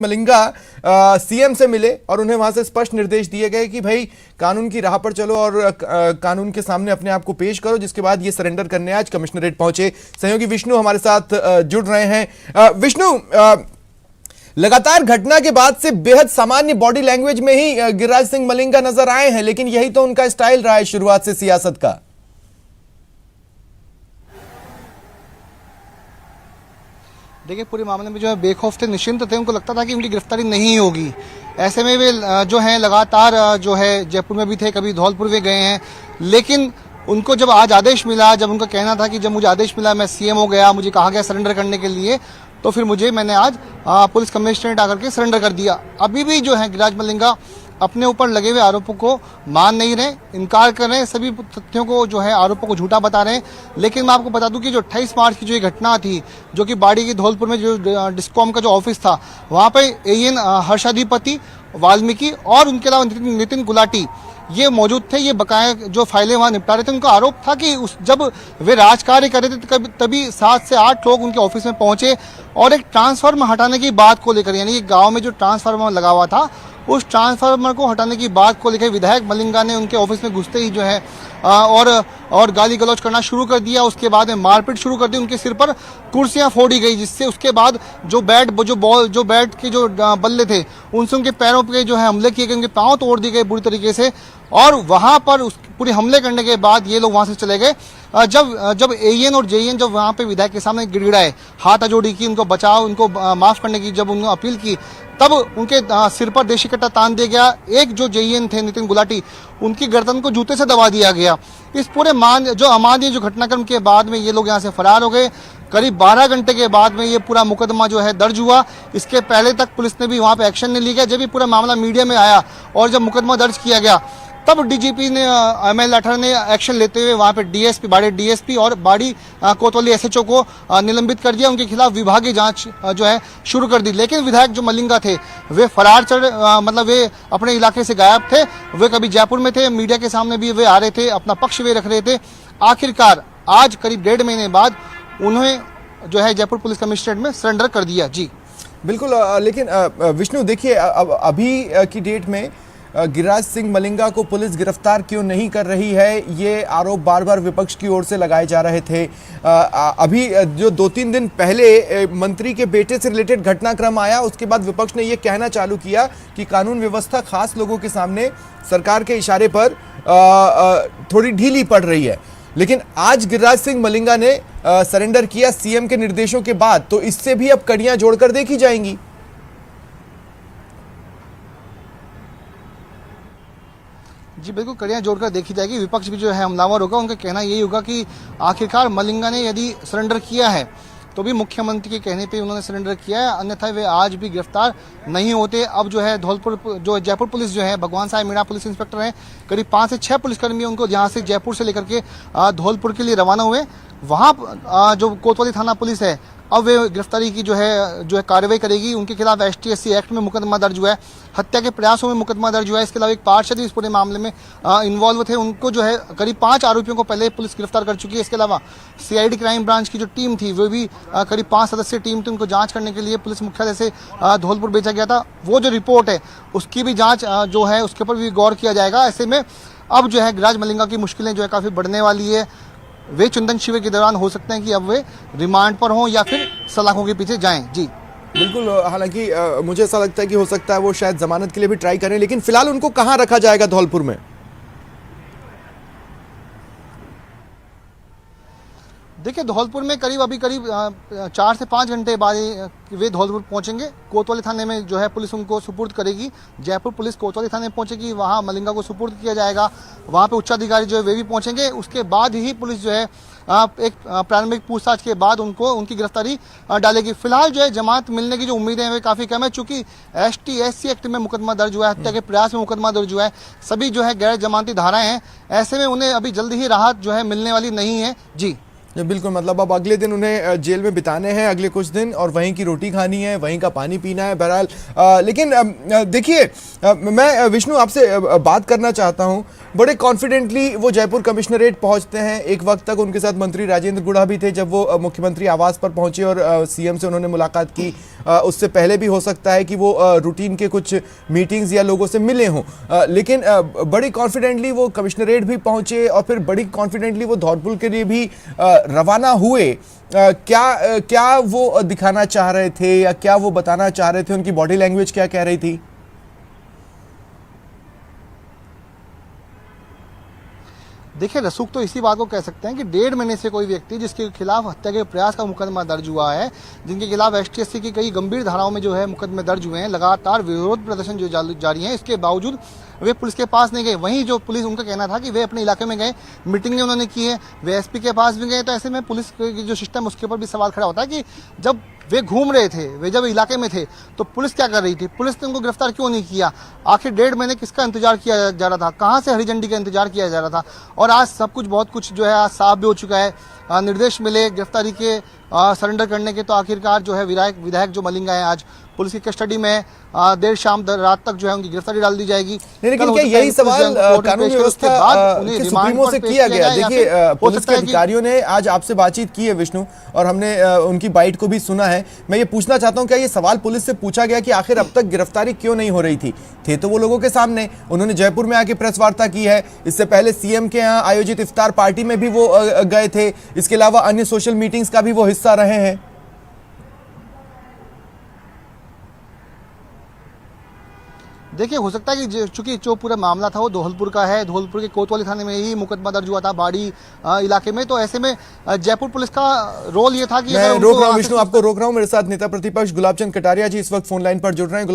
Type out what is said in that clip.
Malinga CM से मिले और उन्हें वहां से स्पष्ट निर्देश दिए गए कि भाई कानून की राह पर चलो और कानून के सामने अपने आप को पेश करो, जिसके बाद ये सरेंडर करने आज कमिश्नरेट पहुंचे। सहयोगी विष्णु हमारे साथ जुड़ रहे हैं। विष्णु, लगातार घटना के बाद से बेहद सामान्य बॉडी लैंग्वेज में ही गिरिराज सिंह मलिंगा नजर आए हैं, लेकिन यही तो उनका स्टाइल रहा है शुरुआत से सियासत का। देखिए, पूरे मामले में जो है बेखौफ थे, निश्चिंत थे। उनको लगता था कि उनकी गिरफ्तारी नहीं होगी। ऐसे में वे जो है लगातार जो है जयपुर में भी थे, कभी धौलपुर भी गए हैं। लेकिन उनको जब आज आदेश मिला, जब उनका कहना था कि जब मुझे आदेश मिला मैं सीएम हो गया, मुझे कहा गया सरेंडर करने के लिए, तो फिर मैंने आज पुलिस कमिश्नरेट आकर के सरेंडर कर दिया। अभी भी जो है गिरिराज मलिंगा अपने ऊपर लगे हुए आरोपों को मान नहीं रहे, इनकार कर रहे हैं, सभी तथ्यों को जो है आरोपों को झूठा बता रहे हैं। लेकिन मैं आपको बता दूं कि जो 28 मार्च की जो ये घटना थी, जो कि बाड़ी की धौलपुर में जो डिस्कॉम का जो ऑफिस था, वहां पे एएन हर्षाधिपति वाल्मीकि और उनके अलावा नितिन गुलाटी ये मौजूद थे। ये बकाया जो फाइलें वहां निपटा रहे थे। उनका आरोप था कि जब वे राजकार्य कर रहे थे तभी 7 से 8 लोग उनके ऑफिस में पहुंचे और एक ट्रांसफार्मर हटाने की बात को लेकर, यानी गांव में जो ट्रांसफार्मर लगा हुआ था उस ट्रांसफार्मर को हटाने की बात को लेकर विधायक मलिंगा ने उनके ऑफिस में घुसते ही जो है और गाली गलौज करना शुरू कर दिया। उसके बाद में मारपीट शुरू कर दी, उनके सिर पर कुर्सियां फोड़ी गई, जिससे उसके बाद जो बैट के जो बल्ले थे उनसे उनके पैरों पे जो है हमले किए गए, उनके पांव तोड़ दिए गए बुरी तरीके से। और वहां पर पूरे हमले करने के बाद ये लोग वहां से चले गए। जब एएन और जेएन जब वहां पे विधायक के सामने गिड़गिड़ाए, हाथ जोड़ी की, उनको बचाओ, उनको माफ करने की जब उन्होंने अपील की, तब उनके सिर पर देशी कट्टा तान दिया गया। एक जो जेएन थे नितिन गुलाटी, उनकी गर्दन को जूते से दबा दिया गया। इस पूरे अमानवीय जो घटनाक्रम के बाद में ये लोग यहाँ से फरार हो गए। करीब 12 घंटे के बाद में ये पूरा मुकदमा जो है दर्ज हुआ। इसके पहले तक पुलिस ने भी वहां पे एक्शन नहीं लिया। जब ये पूरा मामला मीडिया में आया और जब मुकदमा दर्ज किया गया, तब डीजीपी ने एमएल लाठर ने एक्शन लेते हुए वहां पे डीएसपी बाड़ी डीएसपी और बाड़ी कोतवाली एसएचओ को निलंबित कर दिया। उनके खिलाफ विभागीय जांच जो है शुरू कर दी। लेकिन विधायक जो मलिंगा थे वे फरार मतलब वे अपने इलाके से गायब थे। वे कभी जयपुर में थे, मीडिया के सामने भी वे आ रहे थे, अपना पक्ष वे रख रहे थे। आखिरकार आज करीब 1.5 महीने बाद उन्हें जो है जयपुर पुलिस कमिश्नरेट में सरेंडर कर दिया। जी बिल्कुल। लेकिन विष्णु, देखिए अभी की डेट में गिरिराज सिंह मलिंगा को पुलिस गिरफ्तार क्यों नहीं कर रही है, ये आरोप बार बार विपक्ष की ओर से लगाए जा रहे थे। अभी जो 2-3 दिन पहले मंत्री के बेटे से रिलेटेड घटनाक्रम आया, उसके बाद विपक्ष ने ये कहना चालू किया कि कानून व्यवस्था खास लोगों के सामने सरकार के इशारे पर थोड़ी ढीली पड़ रही है। लेकिन आज गिरिराज सिंह मलिंगा ने सरेंडर किया सीएम के निर्देशों के बाद, तो इससे भी अब कड़ियां जोड़कर देखी जाएंगी। जी बिल्कुल, कड़ियां जोड़कर देखी जाएगी। विपक्ष भी जो है हमलावर होगा। उनका कहना यही होगा कि आखिरकार मलिंगा ने यदि सरेंडर किया है तो भी मुख्यमंत्री के कहने पे उन्होंने सरेंडर किया है, अन्यथा वे आज भी गिरफ्तार नहीं होते। अब जो है जयपुर पुलिस जो है, भगवान साहब मीणा पुलिस इंस्पेक्टर हैं, करीब 5 से 6 पुलिसकर्मी उनको यहाँ से जयपुर से लेकर के धौलपुर के लिए रवाना हुए। वहाँ जो कोतवाली थाना पुलिस है, अब वे गिरफ्तारी की जो है कार्रवाई करेगी। उनके खिलाफ ST/SC एक्ट में मुकदमा दर्ज हुआ है, हत्या के प्रयासों में मुकदमा दर्ज हुआ है। इसके अलावा एक पार्षद इस पूरे मामले में इन्वॉल्व थे, उनको जो है करीब 5 आरोपियों को पहले पुलिस गिरफ्तार कर चुकी है। इसके अलावा CID क्राइम ब्रांच की जो टीम थी, वो भी करीब 5 सदस्यीय टीम थी, उनको जांच करने के लिए पुलिस मुख्यालय से धौलपुर भेजा गया था। वो जो रिपोर्ट है उसकी भी जाँच जो है उसके ऊपर भी गौर किया जाएगा। ऐसे में अब जो है गिरिराज मलिंगा की मुश्किलें जो है काफ़ी बढ़ने वाली है। वे चंदन शिविर के दौरान हो सकते हैं कि अब वे रिमांड पर हों या फिर सलाखों के पीछे जाएं। जी बिल्कुल। हालांकि मुझे ऐसा लगता है कि हो सकता है वो शायद जमानत के लिए भी ट्राई करें, लेकिन फिलहाल उनको कहां रखा जाएगा धौलपुर में? देखिए, धौलपुर में अभी करीब 4 से 5 घंटे बाद वे धौलपुर पहुंचेंगे। कोतवाली थाने में जो है पुलिस उनको सुपुर्द करेगी। जयपुर पुलिस कोतवाली थाने में पहुंचेगी, वहां मलिंगा को सुपुर्द किया जाएगा। वहां पे उच्चाधिकारी जो है वे भी पहुंचेंगे। उसके बाद ही पुलिस जो है एक प्रारंभिक पूछताछ के बाद उनकी गिरफ्तारी डालेगी। फिलहाल जो है जमानत मिलने की जो उम्मीदें हैं वे काफ़ी कम है, चूंकि ST/SC एक्ट में मुकदमा दर्ज हुआ है, हत्या के प्रयास में मुकदमा दर्ज हुआ है, सभी जो है गैर जमानती धाराएं हैं। ऐसे में उन्हें अभी जल्दी ही राहत जो है मिलने वाली नहीं है। जी जी, बिल्कुल। मतलब अब अगले दिन उन्हें जेल में बिताने हैं, अगले कुछ दिन, और वहीं की रोटी खानी है, वहीं का पानी पीना है। बहरहाल लेकिन देखिए, मैं विष्णु आपसे बात करना चाहता हूं। बड़े कॉन्फिडेंटली वो जयपुर कमिश्नरेट पहुंचते हैं। एक वक्त तक उनके साथ मंत्री राजेंद्र गुढ़ा भी थे जब वो मुख्यमंत्री आवास पर पहुंचे और सीएम से उन्होंने मुलाकात की। उससे पहले भी हो सकता है कि वो रूटीन के कुछ मीटिंग्स या लोगों से मिले हों, लेकिन बड़ी कॉन्फिडेंटली वो कमिश्नरेट भी पहुंचे और फिर बड़ी कॉन्फिडेंटली वो धौलपुर के लिए भी रवाना हुए। क्या वो दिखाना चाह रहे थे या क्या वो बताना चाह रहे थे? उनकी बॉडी लैंग्वेज क्या कह रही थी? देखिए, रसूख तो इसी बात को कह सकते हैं कि 1.5 महीने से कोई व्यक्ति जिसके खिलाफ हत्या के प्रयास का मुकदमा दर्ज हुआ है, जिनके खिलाफ ST-SC की कई गंभीर धाराओं में जो है मुकदमे दर्ज हुए हैं, लगातार विरोध प्रदर्शन जो जारी है, इसके बावजूद वे पुलिस के पास नहीं गए। वहीं जो पुलिस, उनका कहना था कि वे अपने इलाके में गए, मीटिंगें उन्होंने की है, वे SP के पास भी गए। तो ऐसे में पुलिस की जो सिस्टम, उसके ऊपर भी सवाल खड़ा होता है कि जब वे घूम रहे थे, वे जब इलाके में थे, तो पुलिस क्या कर रही थी? पुलिस ने उनको गिरफ्तार क्यों नहीं किया? आखिर 1.5 महीने किसका इंतजार किया जा रहा था? कहां से हरी झंडी का इंतजार किया जा रहा था? और आज सब कुछ, बहुत कुछ जो है आज साफ भी हो चुका है। निर्देश मिले गिरफ्तारी के, सरेंडर करने के, तो आखिरकार जो है विधायक जो मलिंगा है आज पुलिस की कस्टडी में, देर शाम रात तक जो है उनकी गिरफ्तारी डाल दी जाएगी। लेकिन क्या यही सवाल कानून व्यवस्था के सुप्रीमो से किया गया? देखिए, पुलिस के अधिकारियों ने आज आपसे बातचीत की है विष्णु, और हमने उनकी बाइट को भी सुना है। मैं ये पूछना चाहता हूं, क्या ये सवाल पुलिस से पूछा गया कि आखिर अब तक गिरफ्तारी क्यों नहीं हो रही थी? थे तो वो लोगों के सामने, उन्होंने जयपुर में आके प्रेस वार्ता की है, इससे पहले सीएम के यहाँ आयोजित इफ्तार पार्टी में भी वो गए थे, इसके अलावा अन्य सोशल मीटिंग्स का भी वो हिस्सा रहे हैं। देखिए, हो सकता है कि चूंकि जो पूरा मामला था वो धौलपुर का है, धौलपुर के कोतवाली थाने में ही मुकदमा दर्ज हुआ था, बाड़ी इलाके में। तो ऐसे में जयपुर पुलिस का रोल ये था कि मैं रोक रहा हूं विष्णु, आपको रोक रहा हूं। मेरे साथ नेता प्रतिपक्ष गुलाबचंद कटारिया जी इस वक्त फोन लाइन पर जुड़ रहे हैं।